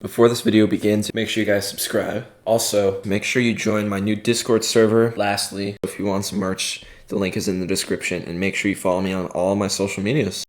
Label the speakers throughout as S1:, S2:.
S1: Before this video begins, make sure you guys subscribe. Also, make sure you join my new Discord server. Lastly, if you want some merch, the link is in the description. And make sure you follow me on all of my social medias.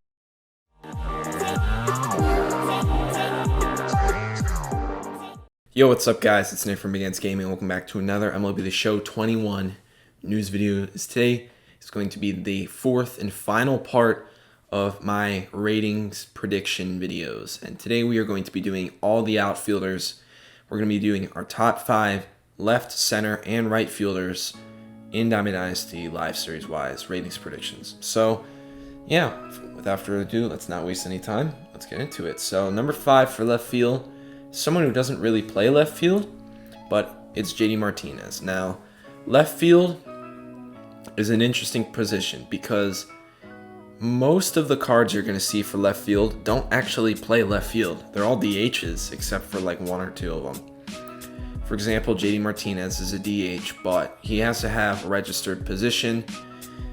S1: Yo, what's up guys? It's Nate from Begins Gaming. Welcome back to another MLB The Show 21 news video. Today is going to be the fourth and final part of my ratings prediction videos, and today we are going to be doing all the outfielders. We're going to be doing our top 5 left, center, and right fielders in Diamond Dynasty live series wise ratings predictions. So yeah, without further ado, let's not waste any time. Let's get into it. So number 5 for left field, someone who doesn't really play left field, but it's JD Martinez. Now, left field is an interesting position because most of the cards you're going to see for left field don't actually play left field. They're all DHs except for like 1 or 2 of them. For example, JD Martinez is a DH, but he has to have a registered position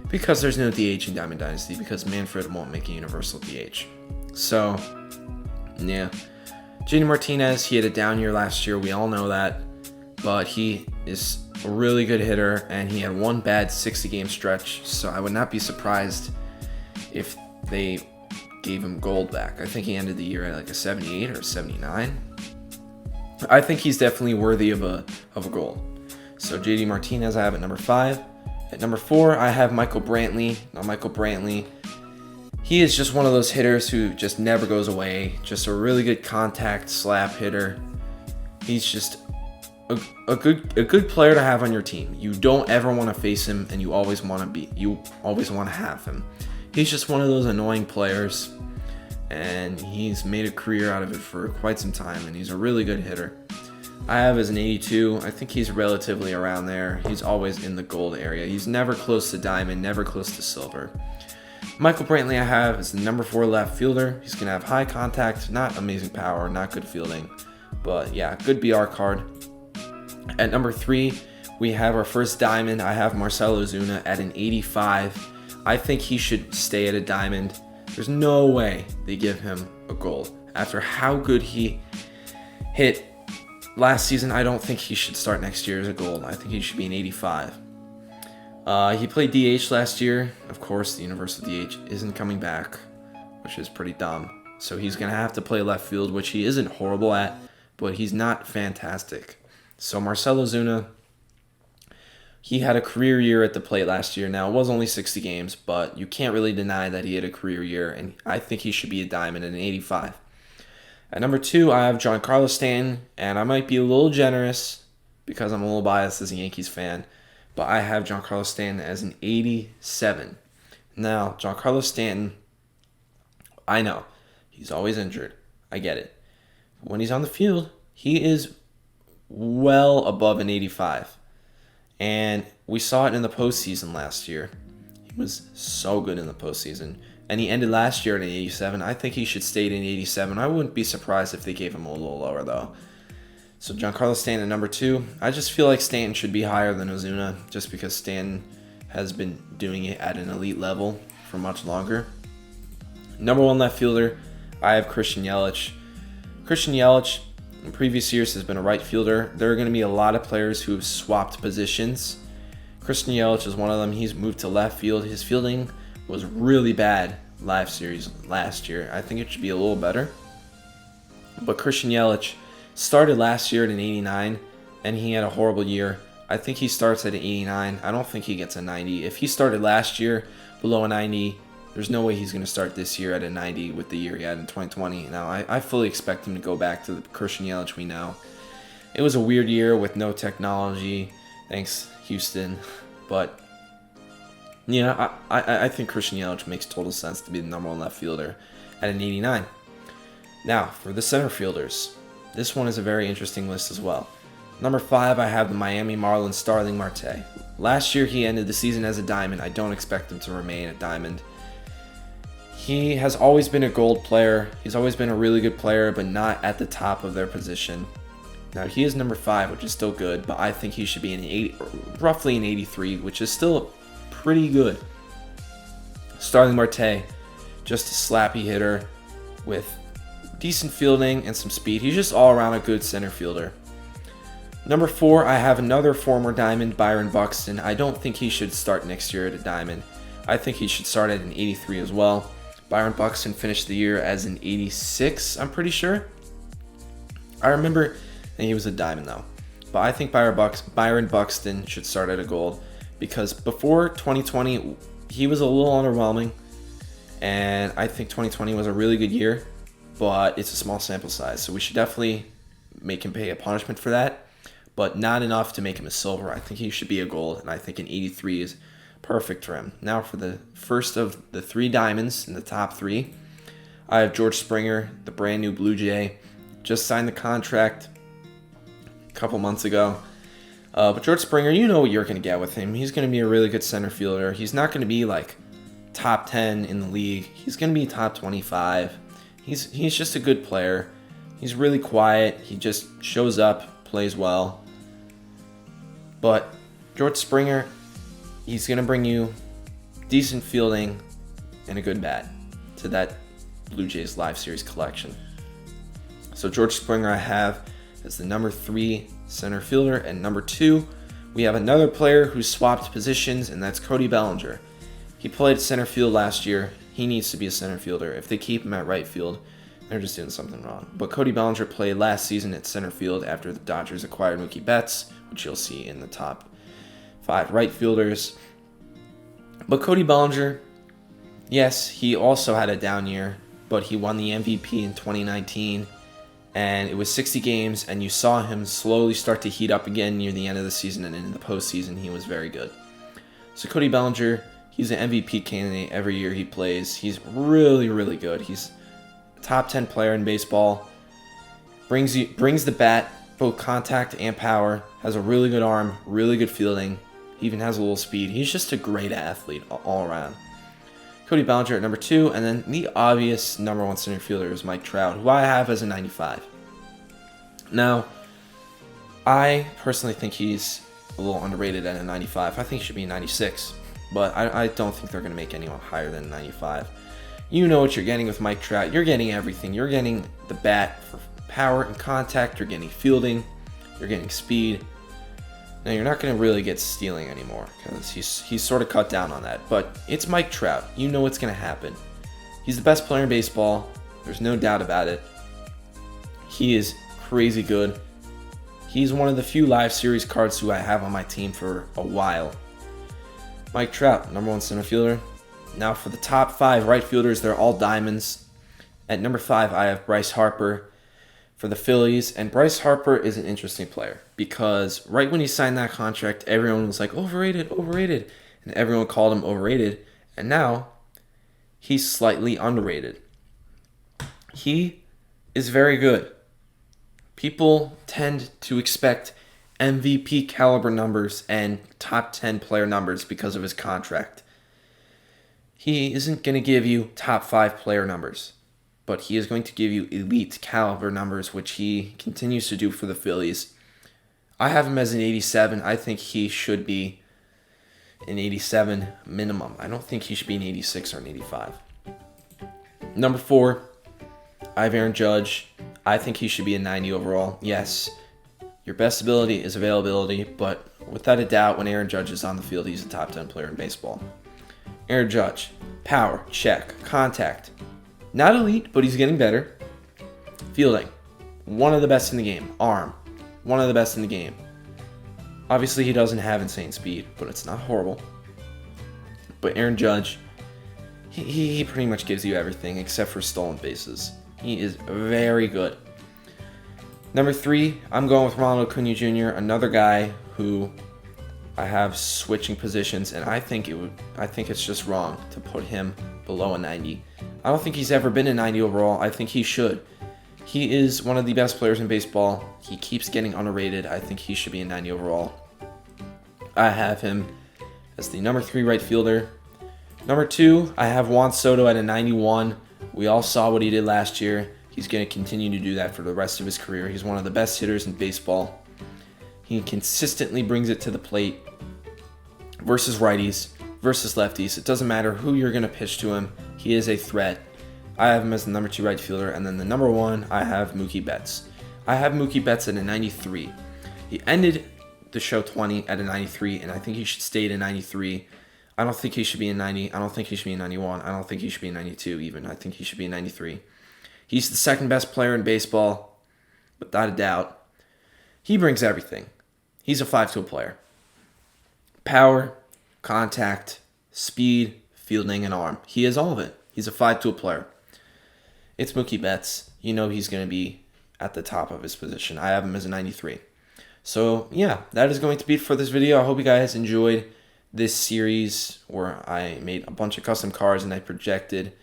S1: because there's no DH in Diamond Dynasty because Manfred won't make a universal DH. So, yeah. JD Martinez, he had a down year last year. We all know that. But he is a really good hitter, and he had one bad 60-game stretch. So I would not be surprised if they gave him gold back. I think he ended the year at like a 78 or 79. I think he's definitely worthy of a gold. So JD Martinez I have at number 5. At number 4, I have Michael Brantley. Now Michael Brantley, he is just one of those hitters who just never goes away. Just a really good contact slap hitter. He's just a good player to have on your team. You don't ever want to face him, and you always want to have him. He's just one of those annoying players, and he's made a career out of it for quite some time, and he's a really good hitter. I have as an 82. I think he's relatively around there. He's always in the gold area. He's never close to diamond, never close to silver. Michael Brantley I have as the number 4 left fielder. He's going to have high contact, not amazing power, not good fielding, but yeah, good BR card. At number 3, we have our first diamond. I have Marcell OZUNA at an 85. I think he should stay at a diamond. There's no way they give him a gold. After how good he hit last season, I don't think he should start next year as a gold. I think he should be an 85. He played DH last year. Of course, the universal DH isn't coming back, which is pretty dumb. So he's going to have to play left field, which he isn't horrible at, but he's not fantastic. So Marcell OZUNA, he had a career year at the plate last year. Now, it was only 60 games, but you can't really deny that he had a career year, and I think he should be a diamond at an 85. At number 2, I have GIANCARLO Stanton, and I might be a little generous because I'm a little biased as a Yankees fan, but I have GIANCARLO Stanton as an 87. Now, GIANCARLO Stanton, I know, he's always injured. I get it. But when he's on the field, he is well above an 85. And we saw it in the postseason last year. He was so good in the postseason. And he ended last year at an 87. I think he should stay at an 87. I wouldn't be surprised if they gave him a little lower, though. So GIANCARLO Stanton at number 2. I just feel like Stanton should be higher than OZUNA, just because Stanton has been doing it at an elite level for much longer. Number 1 left fielder, I have Christian Yelich. Christian Yelich, in previous years, has been a right fielder. There are going to be a lot of players who have swapped positions. Christian Yelich is one of them. He's moved to left field. His fielding was really bad live series last year. I think it should be a little better. But Christian Yelich started last year at an 89, and he had a horrible year. I think he starts at an 89. I don't think he gets a 90. If he started last year below a 90, there's no way he's going to start this year at a 90 with the year he had in 2020. Now, I fully expect him to go back to the Christian Yelich we know. It was a weird year with no technology. Thanks, Houston. But, yeah, I think Christian Yelich makes total sense to be the number 1 left fielder at an 89. Now, for the center fielders, this one is a very interesting list as well. Number 5, I have the Miami Marlins Starling Marte. Last year, he ended the season as a diamond. I don't expect him to remain a diamond. He has always been a gold player. He's always been a really good player, but not at the top of their position. Now, he is number 5, which is still good, but I think he should be roughly an 83, which is still pretty good. Starling Marte, just a slappy hitter with decent fielding and some speed. He's just all around a good center fielder. Number 4, I have another former Diamond, Byron Buxton. I don't think he should start next year at a Diamond. I think he should start at an 83 as well. Byron Buxton finished the year as an 86, I'm pretty sure. I remember he was a Diamond though. But I think Byron Buxton should start at a Gold, because before 2020, he was a little underwhelming. And I think 2020 was a really good year, but it's a small sample size. So we should definitely make him pay a punishment for that, but not enough to make him a silver. I think he should be a Gold, and I think an 83 is perfect for him. Now for the first of the 3 Diamonds in the top 3, I have George Springer, the brand new Blue Jay. Just signed the contract a couple months ago. But George Springer, you know what you're going to get with him. He's going to be a really good center fielder. He's not going to be like top 10 in the league. He's going to be top 25. He's just a good player. He's really quiet. He just shows up, plays well. But George Springer, he's going to bring you decent fielding and a good bat to that Blue Jays Live Series collection. So George Springer I have as the number 3 center fielder, and number 2, we have another player who swapped positions, and that's Cody Bellinger. He played center field last year. He needs to be a center fielder. If they keep him at right field, they're just doing something wrong. But Cody Bellinger played last season at center field after the Dodgers acquired MOOKIE Betts, which you'll see in the top 5 right fielders. But Cody Bellinger, yes, he also had a down year, but he won the MVP in 2019, and it was 60 games, and you saw him slowly start to heat up again near the end of the season, and in the postseason, he was very good. So Cody Bellinger, he's an MVP candidate every year he plays. He's really, really good. He's a top 10 player in baseball. Brings the bat, both contact and power. Has a really good arm, really good fielding. He even has a little speed. He's just a great athlete all around. Cody Bellinger at number 2, and then the obvious number 1 center fielder is Mike Trout, who I have as a 95. Now, I personally think he's a little underrated at a 95. I think he should be a 96, but I don't think they're going to make anyone higher than 95. You know what you're getting with Mike Trout. You're getting everything. You're getting the bat for power and contact. You're getting fielding. You're getting speed. Now, you're not going to really get stealing anymore because he's sort of cut down on that. But it's Mike Trout. You know what's going to happen. He's the best player in baseball. There's no doubt about it. He is crazy good. He's one of the few live series cards who I have on my team for a while. Mike Trout, number 1 center fielder. Now for the top 5 right fielders, they're all diamonds. At number 5, I have Bryce Harper for the Phillies, and Bryce Harper is an interesting player because right when he signed that contract, everyone was like, overrated, and everyone called him overrated, and now he's slightly underrated. He is very good. People tend to expect MVP caliber numbers and top 10 player numbers because of his contract. He isn't going to give you top 5 player numbers, but he is going to give you elite caliber numbers, which he continues to do for the Phillies. I have him as an 87. I think he should be an 87 minimum. I don't think he should be an 86 or an 85. Number 4, I have Aaron Judge. I think he should be a 90 overall. Yes, your best ability is availability, but without a doubt, when Aaron Judge is on the field, he's a top 10 player in baseball. Aaron Judge, power, check, contact. Not elite, but he's getting better. Fielding, one of the best in the game. Arm, one of the best in the game. Obviously, he doesn't have insane speed, but it's not horrible. But Aaron Judge, he pretty much gives you everything except for stolen bases. He is very good. Number 3, I'm going with Ronald Acuna Jr., another guy who I have switching positions, and I think it's just wrong to put him below a 90. I don't think he's ever been a 90 overall. I think he should. He is one of the best players in baseball. He keeps getting underrated. I think he should be a 90 overall. I have him as the number 3 right fielder. Number 2, I have Juan Soto at a 91. We all saw what he did last year. He's going to continue to do that for the rest of his career. He's one of the best hitters in baseball. He consistently brings it to the plate versus righties, versus lefties. It doesn't matter who you're going to pitch to him. He is a threat. I have him as the number 2 right fielder, and then the number 1, I have Mookie Betts. I have Mookie Betts at a 93. He ended the show 20 at a 93, and I think he should stay at a 93. I don't think he should be a 90. I don't think he should be a 91. I don't think he should be a 92 even. I think he should be a 93. He's the second best player in baseball, without a doubt. He brings everything. He's a 5-tool player. Power, contact, speed, fielding, and arm. He has all of it. He's a 5-tool player. It's Mookie Betts. You know he's going to be at the top of his position. I have him as a 93. So, yeah, that is going to be it for this video. I hope you guys enjoyed this series where I made a bunch of custom cards and I projected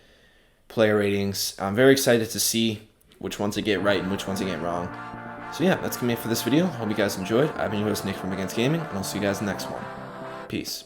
S1: player ratings. I'm very excited to see which ones I get right and which ones I get wrong. So yeah, that's going to be it for this video. Hope you guys enjoyed. I've been your host, Nick from Against Gaming, and I'll see you guys in the next one. Peace.